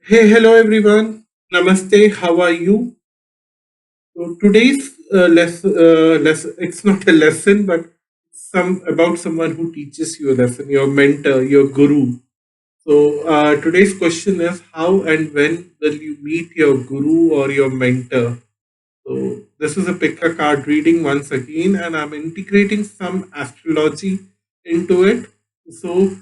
Hey, hello everyone. Namaste. How are you? So today's it's not a lesson, but some about someone who teaches you a lesson, your mentor, your guru. So today's question is: how and when will you meet your guru or your mentor? So this is a pick a card reading once again, and I'm integrating some astrology into it. So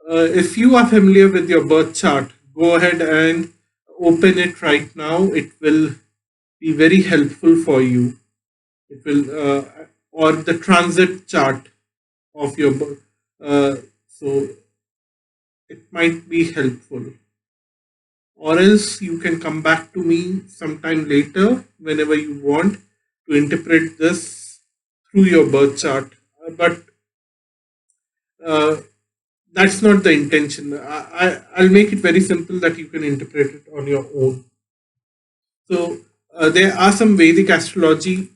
if you are familiar with your birth chart, go ahead and open it right now. It will be very helpful for you. It will, or the transit chart of your birth. So it might be helpful. Or else you can come back to me sometime later whenever you want to interpret this through your birth chart. But uh, that's not the intention. I'll make it very simple that you can interpret it on your own. So there are some Vedic astrology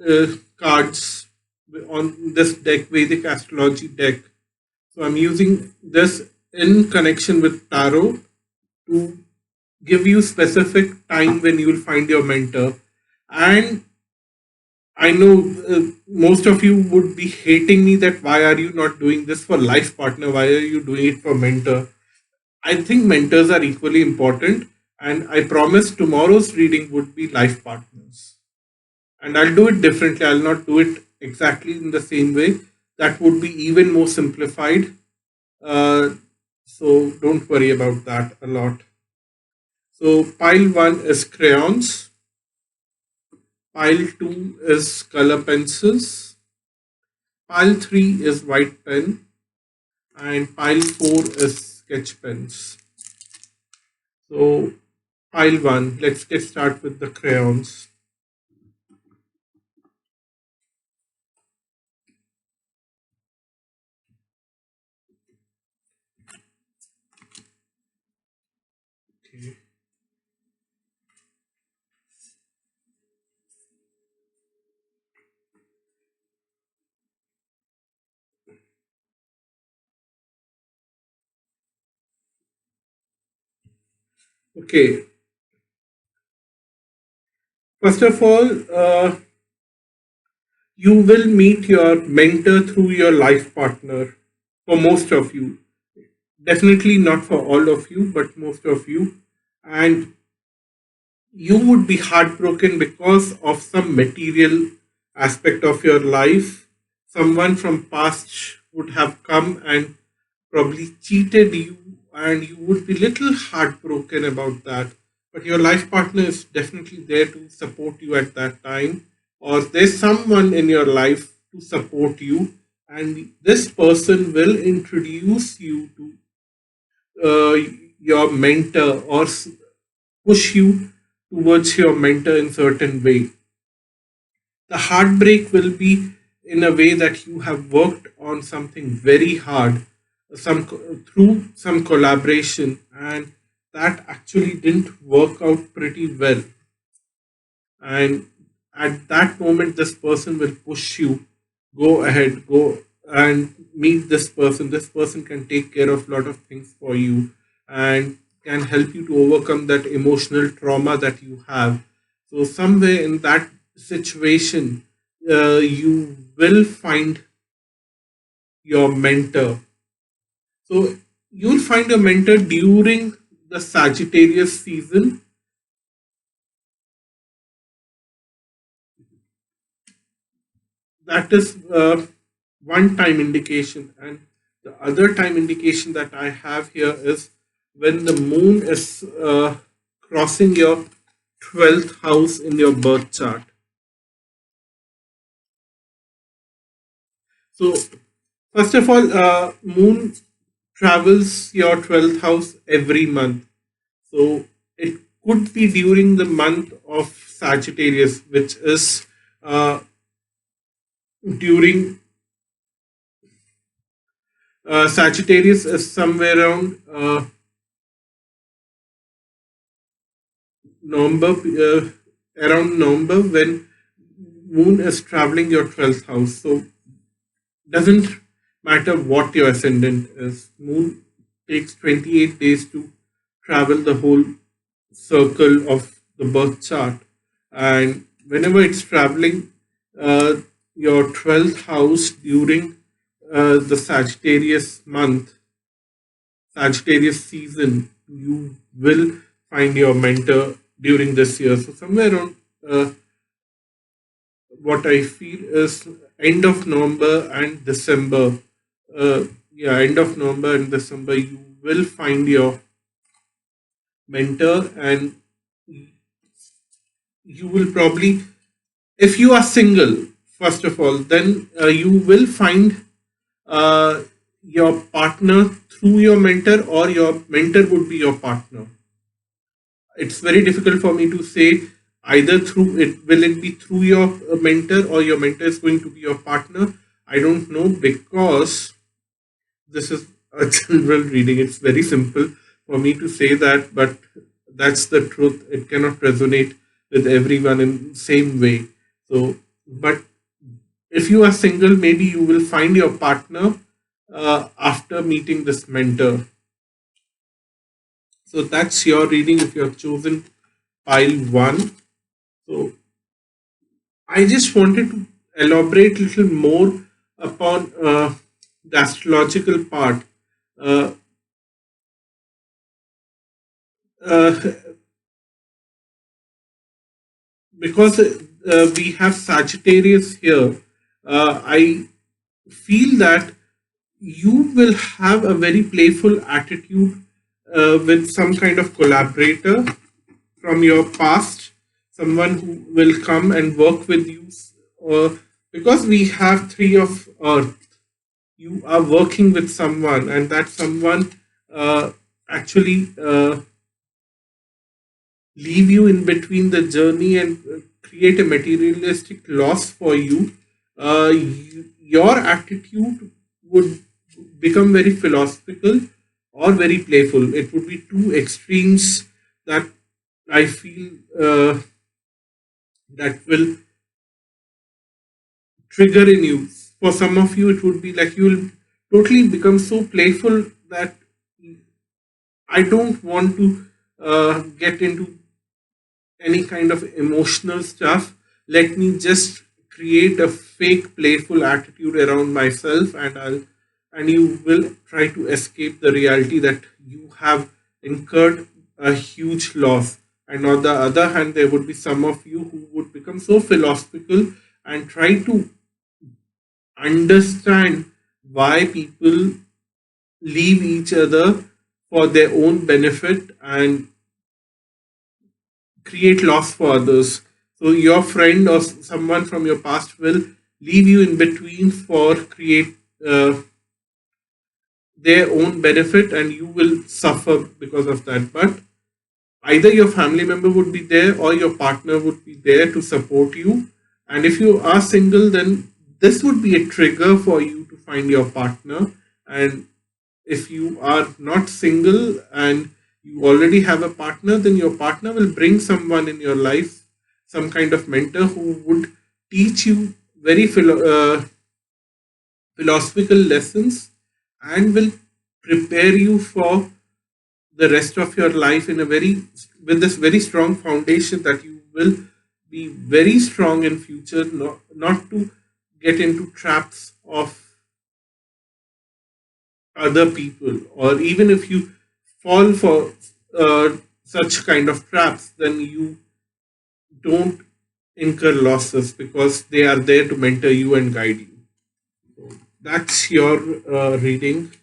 uh, cards on this deck, Vedic astrology deck. So I'm using this in connection with tarot to give you specific time when you will find your mentor. And I know most of you would be hating me that why are you not doing this for life partner? Why are you doing it for mentor? I think mentors are equally important, and I promise tomorrow's reading would be life partners. And I'll do it differently. I'll not do it exactly in the same way. That would be even more simplified. Uh, so don't worry about that a lot. So pile one is crayons, pile two is color pencils, pile three is white pen, and pile four is sketch pens. So pile one, let's get started with the crayons. Okay. Okay. First of all, you will meet your mentor through your life partner for most of you. Definitely not for all of you, but most of you. And you would be heartbroken because of some material aspect of your life. Someone from past would have come and probably cheated you, and you would be little heartbroken about that. But your life partner is definitely there to support you at that time, or there's someone in your life to support you, and this person will introduce you to uh, your mentor or push you towards your mentor in certain way. The heartbreak will be in a way that you have worked on something very hard, through some collaboration, and that actually didn't work out pretty well. And at that moment, this person will push you, go ahead, go and meet this person. This person can take care of a lot of things for you and can help you to overcome that emotional trauma that you have. So somewhere in that situation, you will find your mentor. So you'll find a mentor during the Sagittarius season. That is one time indication. And the other time indication that I have here is when the moon is crossing your 12th house in your birth chart. So, first of all, moon travels your 12th house every month. So, it could be during the month of Sagittarius, which is uh, during Sagittarius is somewhere around November, around November when Moon is traveling your 12th house. So doesn't matter what your ascendant is. Moon takes 28 days to travel the whole. circle of the birth chart. And whenever it's traveling uh, your 12th house during the Sagittarius month, Sagittarius season, you will find your mentor during this year. So, somewhere around what I feel is end of November and December. Uh, yeah, end of November and December, you will find your mentor, and you will probably, if you are single, first of all, then you will find uh, your partner through your mentor, or your mentor would be your partner. It's very difficult for me to say either through it, will it be through your mentor, or your mentor is going to be your partner. I don't know, because this is a general reading. It's very simple for me to say that, but that's the truth. It cannot resonate with everyone in same way. So, but if you are single, maybe you will find your partner after meeting this mentor. So that's your reading if you have chosen pile one. So I just wanted to elaborate a little more upon the astrological part. Uh, uh, because we have Sagittarius here, I feel that you will have a very playful attitude with some kind of collaborator from your past, someone who will come and work with you. Because we have three of earth, you are working with someone, and that someone uh, actually leave you in between the journey and create a materialistic loss for you. Your attitude would become very philosophical or very playful. It would be two extremes that I feel that will trigger in you. For some of you, it would be like you will totally become so playful that I don't want to get into any kind of emotional stuff. Let me just create a fake playful attitude around myself, and you will try to escape the reality that you have incurred a huge loss. And on the other hand, there would be some of you who would become so philosophical and try to understand why people leave each other for their own benefit and create loss for others. So your friend or someone from your past will leave you in between for create their own benefit, and you will suffer because of that. But either your family member would be there or your partner would be there to support you. And if you are single, then this would be a trigger for you to find your partner. And if you are not single and you already have a partner, then your partner will bring someone in your life, some kind of mentor who would teach you very philosophical lessons, and will prepare you for the rest of your life in a very, with this very strong foundation that you will be very strong in future, not to get into traps of other people. Or even if you fall for such kind of traps, then you don't incur losses, because they are there to mentor you and guide you. So that's your reading.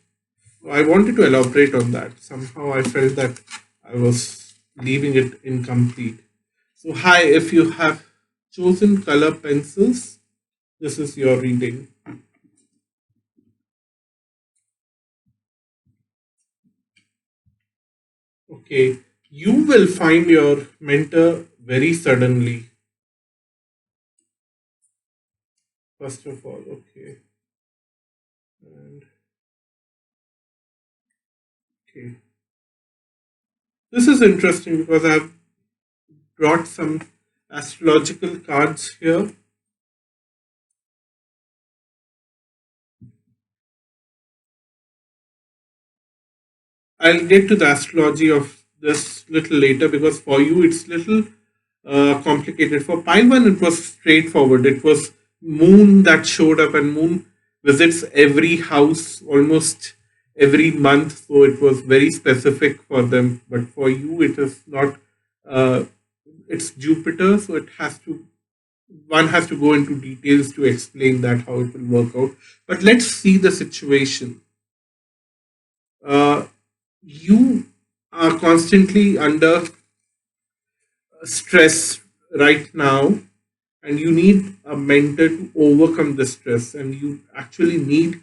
I wanted to elaborate on that. Somehow I felt that I was leaving it incomplete. So, hi, if you have chosen color pencils, this is your reading. Okay, you will find your mentor very suddenly. First of all, okay, and okay, this is interesting because I've brought some astrological cards here. I'll get to the astrology of this little later because for you it's little complicated. For pile one, it was straightforward. It was moon that showed up, and moon visits every house almost every month. So it was very specific for them. But for you, it is not. Uh, it's Jupiter, so it has to. One has to go into details to explain that how it will work out. But let's see the situation. Uh, you are constantly under stress right now, and you need a mentor to overcome the stress, and you actually need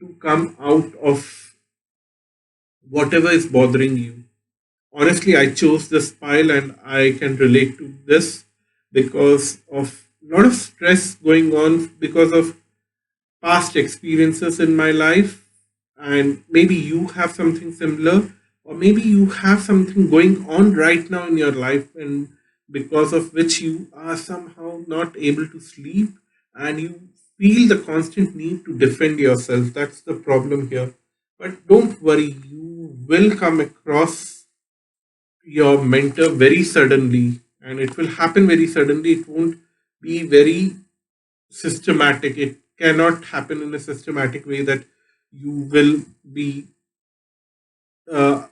to come out of whatever is bothering you. Honestly, I chose this pile and I can relate to this because of a lot of stress going on because of past experiences in my life, and maybe you have something similar, or maybe you have something going on right now in your life, and because of which you are somehow not able to sleep, and you feel the constant need to defend yourself. That's the problem here. But don't worry, you will come across your mentor very suddenly, and it will happen very suddenly. It won't be very systematic. It cannot happen in a systematic way that you will be uh,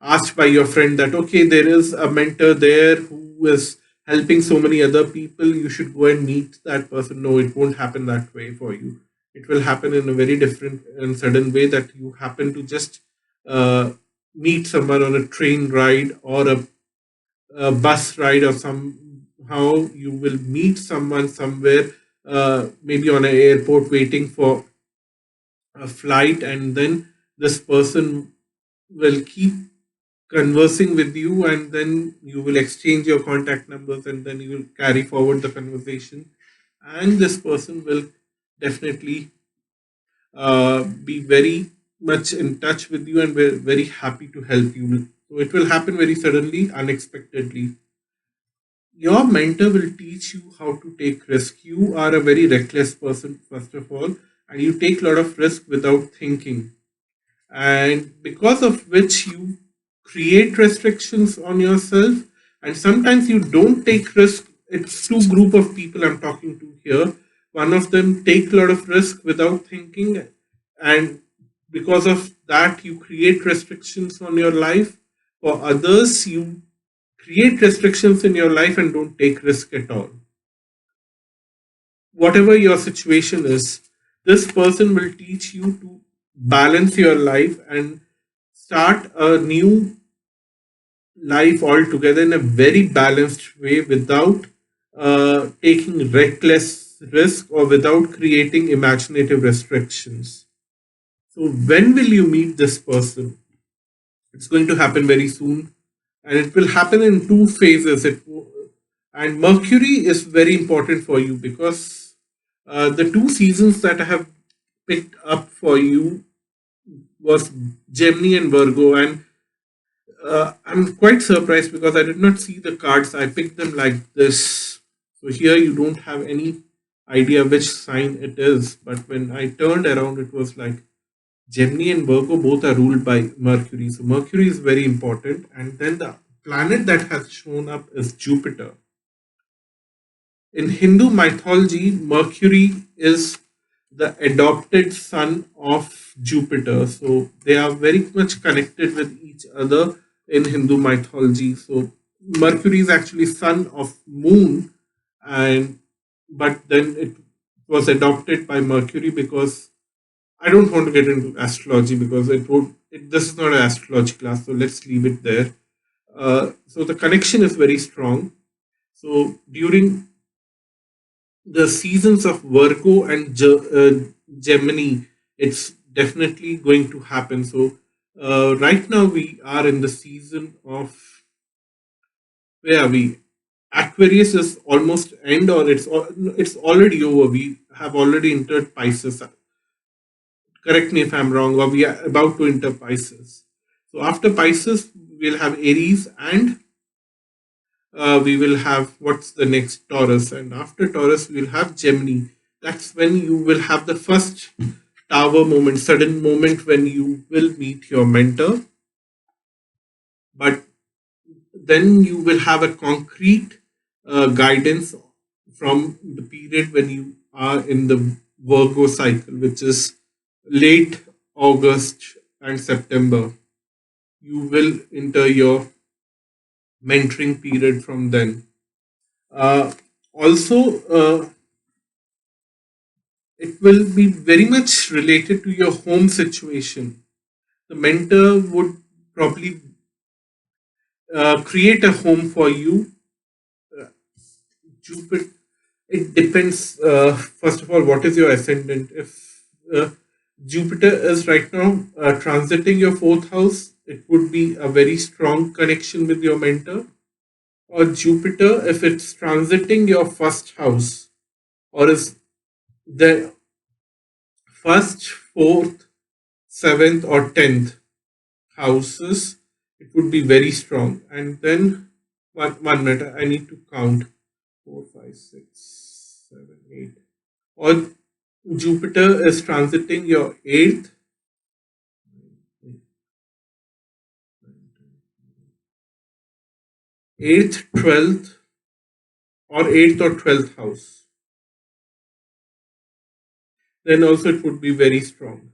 asked by your friend that, okay, there is a mentor there who is helping so many other people. You should go and meet that person. No, it won't happen that way for you. It will happen in a very different and sudden way that you happen to just uh, meet someone on a train ride or a bus ride, or somehow you will meet someone somewhere, maybe on an airport waiting for a flight, and then this person will keep conversing with you, and then you will exchange your contact numbers, and then you will carry forward the conversation, and this person will definitely be very much in touch with you and very happy to help you. So it will happen very suddenly, unexpectedly. Your mentor will teach you how to take risk. You are a very reckless person, first of all, and you take a lot of risk without thinking. And because of which you create restrictions on yourself, and sometimes you don't take risk. It's two group of people I'm talking to here. One of them take a lot of risk without thinking, and because of that you create restrictions on your life. For others, you create restrictions in your life and don't take risk at all. Whatever your situation is, this person will teach you to balance your life and start a new life altogether in a very balanced way without taking reckless risk or without creating imaginative restrictions. So, when will you meet this person? It's going to happen very soon, and it will happen in two phases. And Mercury is very important for you because the two seasons that I have picked up for you was Gemini and Virgo, and I'm quite surprised because I did not see the cards. I picked them like this. So here you don't have any idea which sign it is, but when I turned around, it was like Gemini and Virgo both are ruled by Mercury. So Mercury is very important, and then the planet that has shown up is Jupiter. In Hindu mythology, Mercury is the adopted son of Jupiter. So they are very much connected with each other in Hindu mythology. So Mercury is actually son of Moon, and but then it was adopted by Mercury because I don't want to get into astrology because it would. This is not an astrology class, so let's leave it there. So the connection is very strong. So during the seasons of Virgo and Gemini, it's definitely going to happen. So right now we are in the season of, where are we? Aquarius is almost end, or it's already over. We have already entered Pisces. Correct me if I'm wrong, or we are about to enter Pisces. So after Pisces, we'll have Aries, and we will have, what's the next, Taurus, and after Taurus we'll have Gemini. That's when you will have the first tower moment, sudden moment when you will meet your mentor. but then you will have a concrete guidance from the period when you are in the Virgo cycle, which is late August and September. You will enter your mentoring period from then. Also, it will be very much related to your home situation. The mentor would probably create a home for you. Uh, Jupiter, it depends. First of all, what is your ascendant? If Jupiter is right now transiting your fourth house, it would be a very strong connection with your mentor. Or Jupiter, if it's transiting your first house, or is the first, fourth, seventh, or 10th houses, it would be very strong. And then, one minute, I need to count 4, 5, 6, 7, 8. Or Jupiter is transiting your 8th, 12th, or 8th or 12th house. Then also it would be very strong.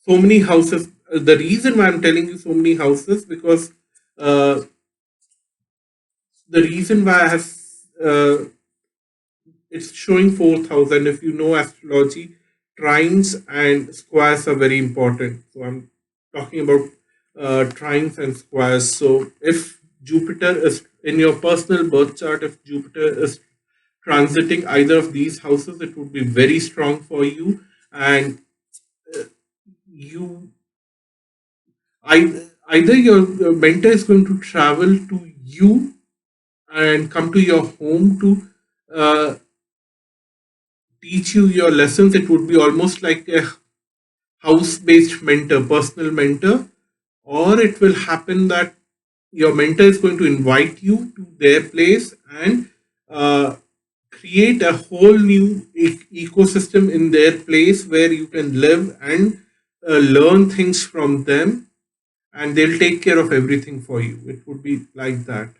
So many houses. The reason why I'm telling you so many houses, because uh, the reason why I have uh, it's showing fourth house, and if you know astrology, trines and squares are very important. So I'm talking about trines and squares. So if Jupiter is in your personal birth chart, if Jupiter is transiting either of these houses, it would be very strong for you, and uh, you either your mentor is going to travel to you and come to your home to uh, teach you your lessons. It would be almost like a house based mentor, personal mentor, or it will happen that your mentor is going to invite you to their place and uh, create a whole new ecosystem in their place where you can live and learn things from them, and they'll take care of everything for you. It would be like that.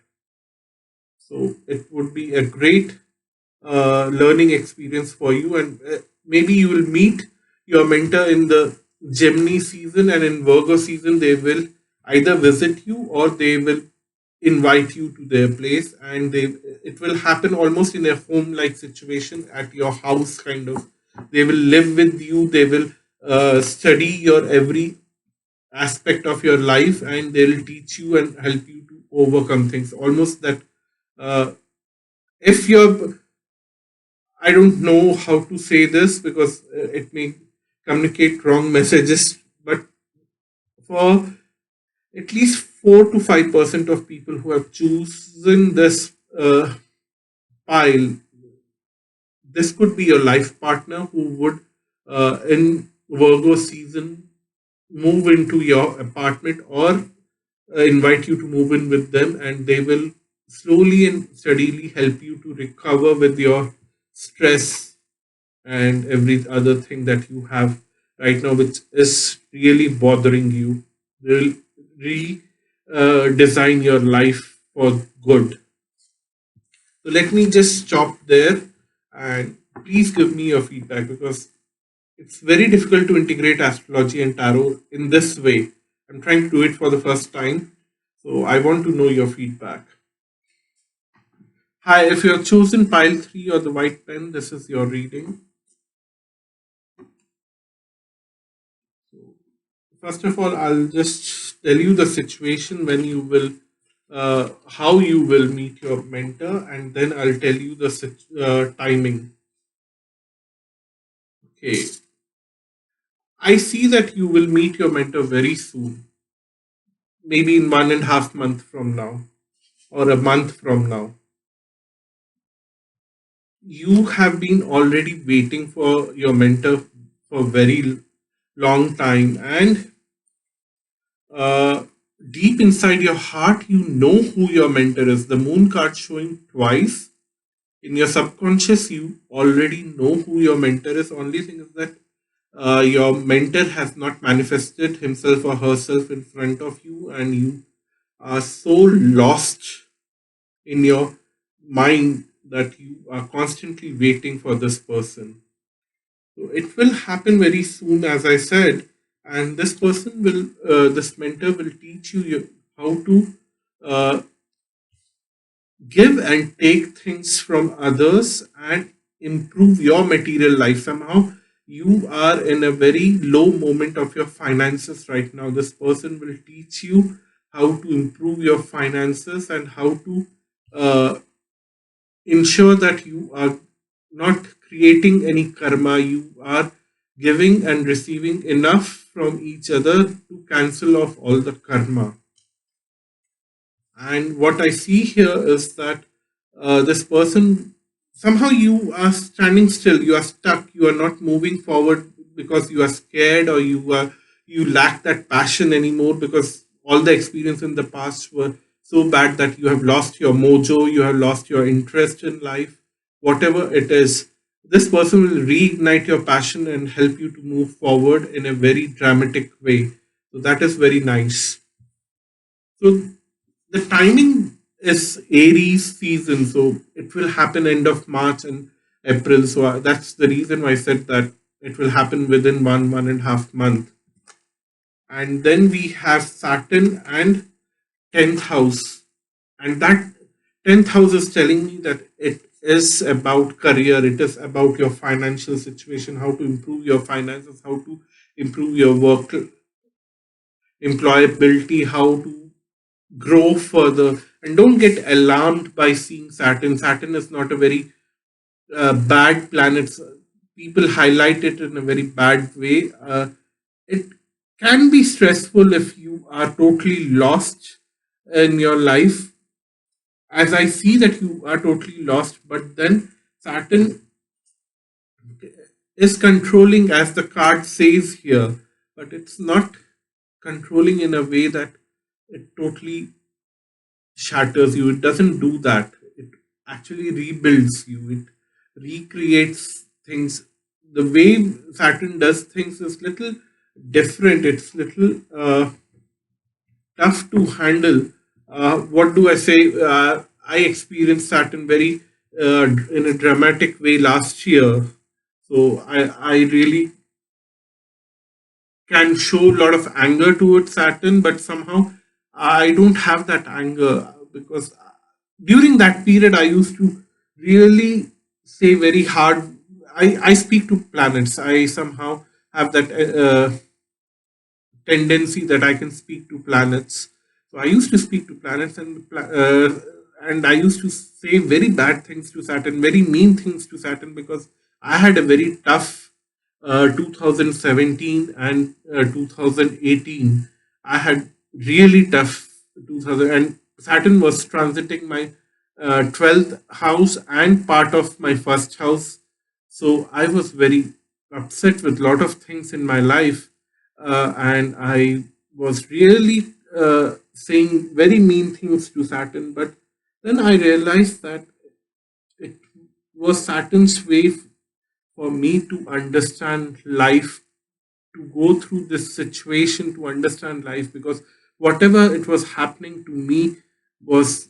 So it would be a great learning experience for you, and maybe you will meet your mentor in the Gemini season, and in Virgo season they will either visit you or they will invite you to their place, and they it will happen almost in a home like situation at your house kind of. They will live with you, they will study your every aspect of your life, and they'll teach you and help you to overcome things almost that uh, if you're I don't know how to say this because it may communicate wrong messages, but for at least 4 to 5% of people who have chosen this pile, this could be your life partner who would, in Virgo season, move into your apartment or invite you to move in with them, and they will slowly and steadily help you to recover with your stress and every other thing that you have right now, which is really bothering you. They'll really design your life for good. So let me just stop there, and please give me your feedback because it's very difficult to integrate astrology and tarot in this way. I'm trying to do it for the first time, so I want to know your feedback. Hi, if you have chosen pile 3 or the white pen, this is your reading. So first of all, I'll just tell you the situation when you will, how you will meet your mentor, and then I'll tell you the timing. Okay, I see that you will meet your mentor very soon, maybe in 1.5 months from now or a month from now. You have been already waiting for your mentor for very long time, and uh, deep inside your heart, you know who your mentor is. The moon card showing twice in your subconscious, you already know who your mentor is. Only thing is that your mentor has not manifested himself or herself in front of you, and you are so lost in your mind that you are constantly waiting for this person. So it will happen very soon, as I said, and this mentor will teach how to uh, give and take things from others and improve your material life. Somehow you are in a very low moment of your finances right now. This person will teach you how to improve your finances and how to uh, ensure that you are not creating any karma. You are giving and receiving enough from each other to cancel off all the karma. And what I see here is that this person, somehow you are standing still, you are stuck, you are not moving forward because you are scared, or you lack that passion anymore because all the experience in the past were so bad that you have lost your mojo, you have lost your interest in life, whatever it is. This person will reignite your passion and help you to move forward in a very dramatic way. So that is very nice. So the timing is Aries season, so it will happen end of March and April. So that's the reason why I said that it will happen within 1.5 month. And then we have Saturn and 10th house, and that 10th house is telling me that it is about career, it is about your financial situation, how to improve your finances, how to improve your work employability, how to grow further. And don't get alarmed by seeing Saturn. Saturn is not a very bad planet. People highlight it in a very bad way. It can be stressful if you are totally lost in your life. As I see that you are totally lost, but then Saturn is controlling, as the card says here, but it's not controlling in a way that it totally shatters you. It doesn't do that. It actually rebuilds you. It recreates things. The way Saturn does things is little different. It's little tough to handle. What do I say? I experienced Saturn very in a dramatic way last year. So I really can show a lot of anger towards Saturn, but somehow I don't have that anger because during that period I used to really say very hard. I speak to planets. I somehow have that tendency that I can speak to planets. So I used to speak to planets, and I used to say very bad things to Saturn, very mean things to Saturn, because I had a very tough 2017 and 2018. I had really tough 2000, and Saturn was transiting my 12th house and part of my first house. So I was very upset with a lot of things in my life, and I was really saying very mean things to Saturn. But then I realized that it was Saturn's way for me to understand life, to go through this situation, to understand life, because whatever it was happening to me was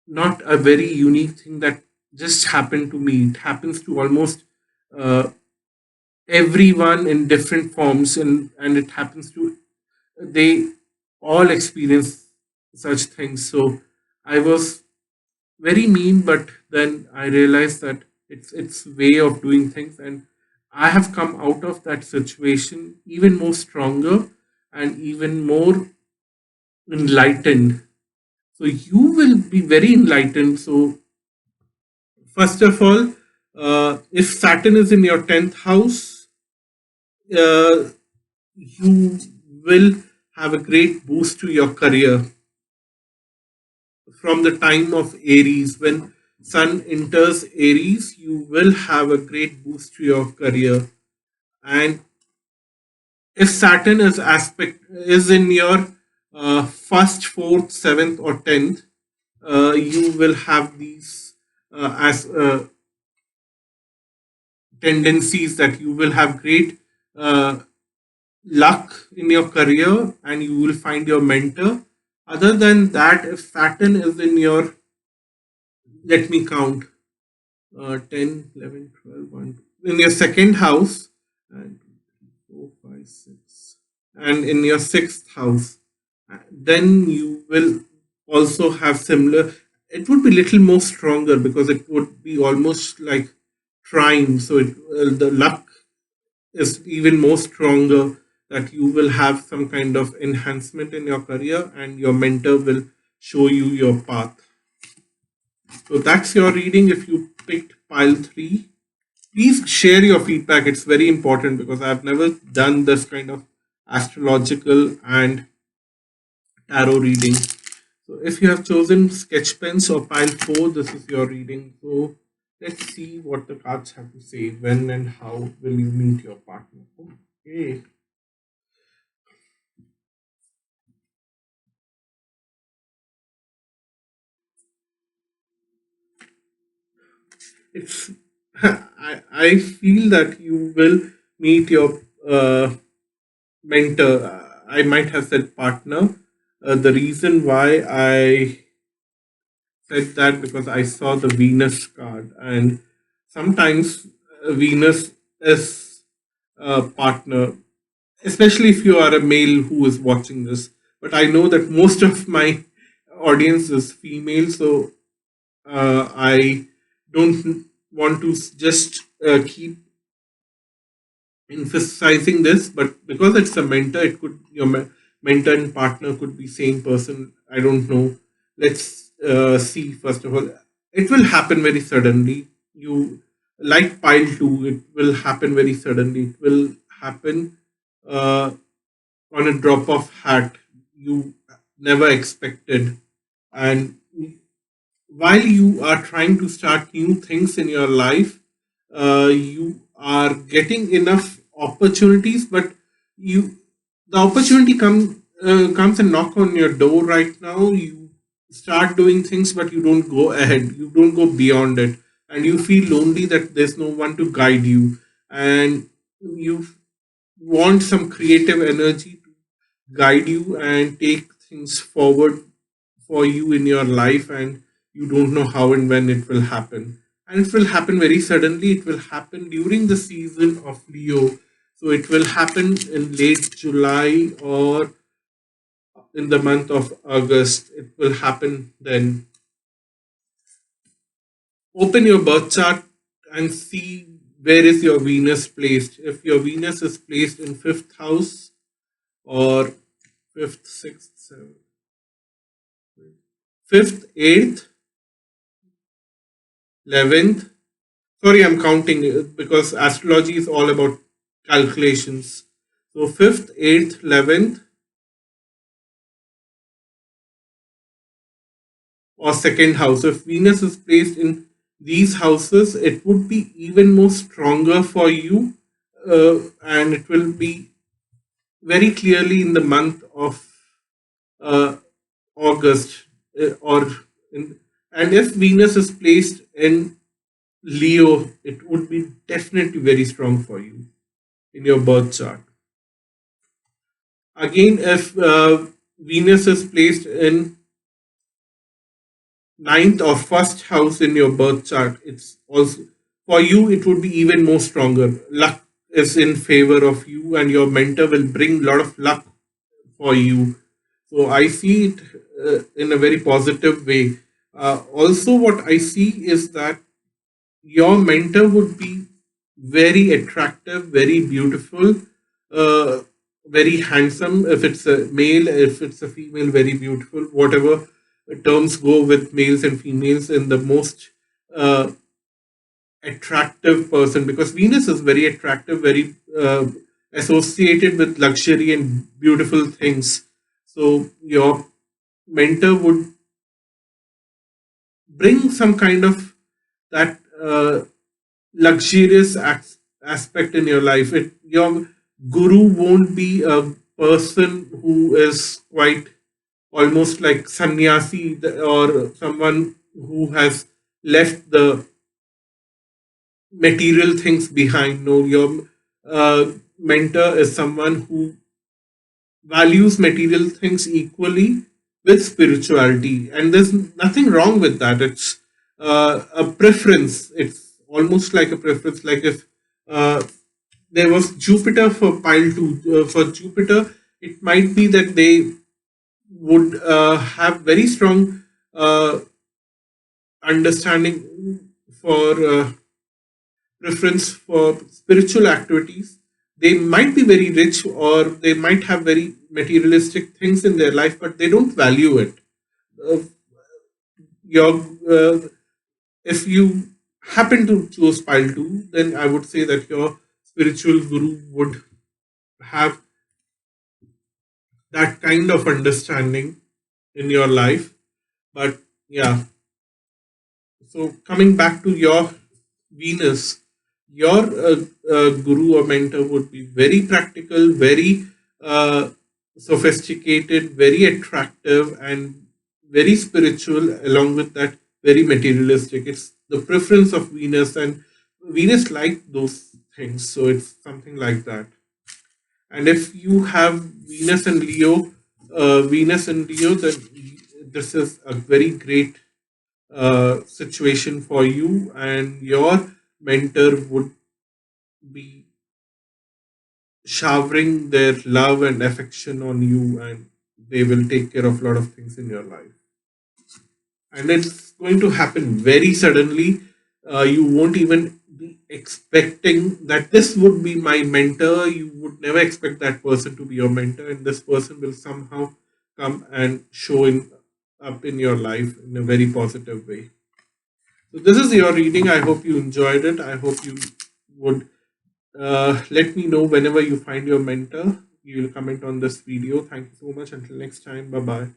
not a very unique thing that just happened to me. It happens to almost uh, everyone in different forms, and it happens to, they all experience such things. So I was very mean, but then I realized that it's way of doing things, and I have come out of that situation even more stronger and even more enlightened. So you will be very enlightened. So first of all, if Saturn is in your 10th house, uh, you will have a great boost to your career from the time of Aries. When Sun enters Aries, you will have a great boost to your career. And if Saturn is in your first, fourth, seventh, or 10th, you will have these as tendencies that you will have great uh, luck in your career, and you will find your mentor, Other than that, if Saturn is in your, let me count, 10, 11, 12, 1, in your second house, and 4, 5, 6, and in your sixth house, then you will also have similar. It would be little more stronger because it would be almost like trine. So the luck is even more stronger, that you will have some kind of enhancement in your career and your mentor will show you your path. So that's your reading if you picked pile 3. Please share your feedback. It's very important because I've never done this kind of astrological and tarot reading. So if you have chosen sketch pens or pile 4, this is your reading. So let's see what the cards have to say. When and how will you meet your partner? Okay. It's I feel that you will meet your mentor. I might have said partner. The reason why I said that because I saw the Venus card, and sometimes Venus is a partner, especially if you are a male who is watching this. But I know that most of my audience is female, so I don't want to just keep emphasizing this, but because it's a mentor, it could your mentor and partner could be same person. I don't know. Let's see. First of all, it will happen very suddenly. You like pile 2, it will happen very suddenly. It will happen uh, on a drop of hat. You never expected, and while you are trying to start new things in your life, you are getting enough opportunities, but you the opportunity comes and knock on your door right now. You start doing things, but you don't go ahead. You don't go beyond it, and you feel lonely that there's no one to guide you, and you want some creative energy to guide you and take things forward for you in your life, and you don't know how and when it will happen, and it will happen very suddenly. It will happen during the season of Leo, so it will happen in late July or in the month of August. It will happen then. Open your birth chart and see where is your Venus placed. If your Venus is placed in fifth house or fifth, sixth, seventh, fifth, eighth, 11th. Sorry, I'm counting because astrology is all about calculations. So, 5th, 8th, 11th, or second house. If Venus is placed in these houses, it would be even more stronger for you, and it will be very clearly in the month of uh, August, or in, and if Venus is placed in Leo, it would be definitely very strong for you in your birth chart. Again, if Venus is placed in ninth or first house in your birth chart, it's also for you. It would be even more stronger. Luck is in favor of you, and your mentor will bring a lot of luck for you. So I see it in a very positive way. Also, what I see is that your mentor would be very attractive, very beautiful, uh, very handsome. If it's a male, if it's a female, very beautiful. Whatever terms go with males and females, in the most uh, attractive person, because Venus is very attractive, very associated with luxury and beautiful things. So your mentor would bring some kind of that luxurious aspect in your life. Your guru won't be a person who is quite almost like sannyasi, or someone who has left the material things behind. No, your mentor is someone who values material things equally with spirituality, and there's nothing wrong with that. It's a preference. It's almost like a preference. Like if uh, there was Jupiter for pile two, for Jupiter, it might be that they would have very strong understanding for preference for spiritual activities. They might be very rich, or they might have very materialistic things in their life, but they don't value it. Uh, your If you happen to choose pile two, then I would say that your spiritual guru would have that kind of understanding in your life. But yeah, so coming back to your Venus, your guru or mentor would be very practical, very uh, sophisticated, very attractive, and very spiritual, along with that, very materialistic. It's the preference of Venus, and Venus like those things. So it's something like that. And if you have Venus and Leo, then this is a very great situation for you, and your mentor would be showering their love and affection on you, and they will take care of a lot of things in your life. And it's going to happen very suddenly. You won't even be expecting that this would be my mentor. You would never expect that person to be your mentor, and this person will somehow come and show up in your life in a very positive way. So this is your reading. I hope you enjoyed it. I hope you would let me know whenever you find your mentor. You will comment on this video. Thank you so much. Until next time. Bye bye.